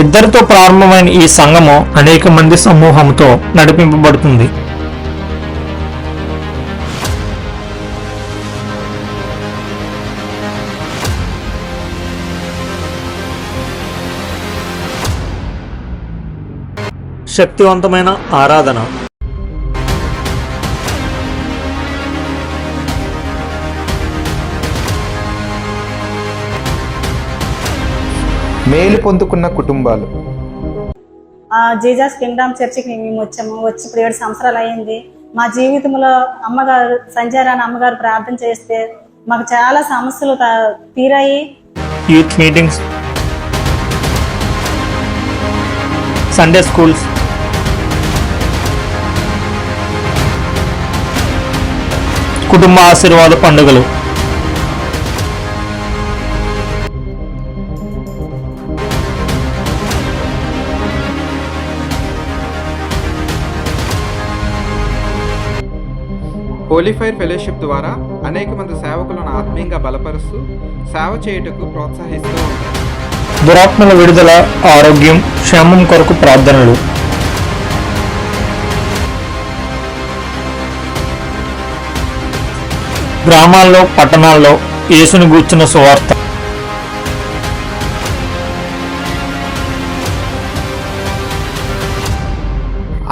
ఇద్దరితో ప్రారంభమైన ఈ సంఘము అనేక మంది సమూహంతో నడిపింపబడుతుంది. శక్తివంతమైన ఆరాధన. మేలు పొందుకున్న కుటుంబాలు. జీజస్ కింగ్డమ్ చర్చికి మేము వచ్చి ఇప్పుడు 7 సంవత్సరాలు అయింది. మా జీవితంలో అమ్మగారు సంజయరాని అమ్మగారు ప్రార్థన చేస్తే మాకు చాలా సమస్యలు తీరాయి. యూత్ మీటింగ్స్, సండే స్కూల్స్, కుటుంబ ఆశీర్వాద పండుగలు. హోలీ ఫైర్ ఫెలోషిప్ ద్వారా అనేక మంది సేవకులను ఆత్మీయంగా బలపరుస్తూ సేవ చేయుటకు ప్రోత్సహిస్తూ ఉంటారు. దురాత్మల విడుదల, ఆరోగ్యం, క్షేమం కొరకు ప్రార్థనలు. గ్రామాల్లో, పట్టణాల్లో యేసుని గూర్చిన సువార్త.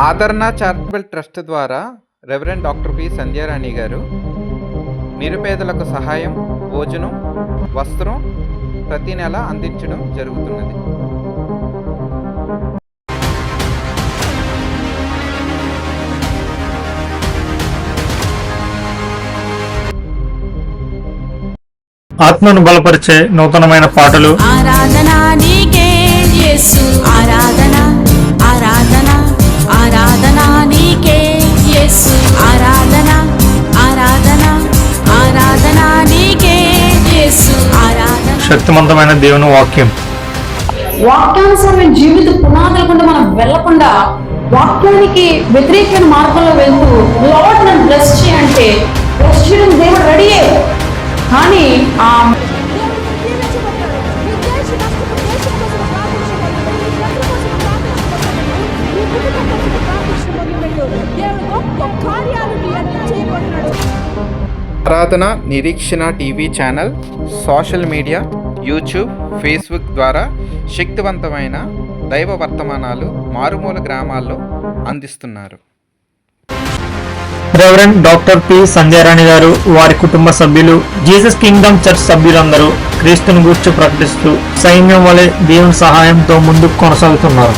ఆదరణ చారిటబుల్ ట్రస్ట్ ద్వారా రెవరెండ్ డాక్టర్ పి సంధ్యారాణి గారు నిరుపేదలకు సహాయం, భోజనం, వస్త్రం ప్రతి నెల అందించడం జరుగుతున్నది. ఆత్మను బలపరిచే నూతనమైన పాటలు. ఆరాధన నీకే యేసు, ఆరాధన ఆరాధన ఆరాధన నీకే యేసు, ఆరాధన ఆరాధన ఆరాధన నీకే యేసు, ఆరాధన. శక్తివంతమైన దేవుని వాక్యం. వాక్యానుసారమైన జీవిత పునాదుల గుండా మనం వెళ్లకుండా వాక్యానికి వ్యతిరేకమైన మార్గంలో వెళ్తూ లార్డ్ నన్ను బ్లెస్ చేయంటే బ్లెస్ చేయడం దేవుడు రెడీయే, కానీ ఆ ఆరాధన నిరీక్షణ TV channel social media, YouTube, Facebook ద్వారా శక్తివంతమైన దైవ వర్తమానాలు మారుమూల గ్రామాల్లో అందిస్తున్నారు. రెవరెండ్ డాక్టర్ పి సంధ్యారాణి గారు, వారి కుటుంబ సభ్యులు, జీసస్ కింగ్డమ్ చర్చ్ సభ్యులందరూ క్రీస్తుని గూర్చి ప్రకటిస్తూ సైన్యం వలె దేవుని సహాయంతో ముందుకు కొనసాగుతున్నారు.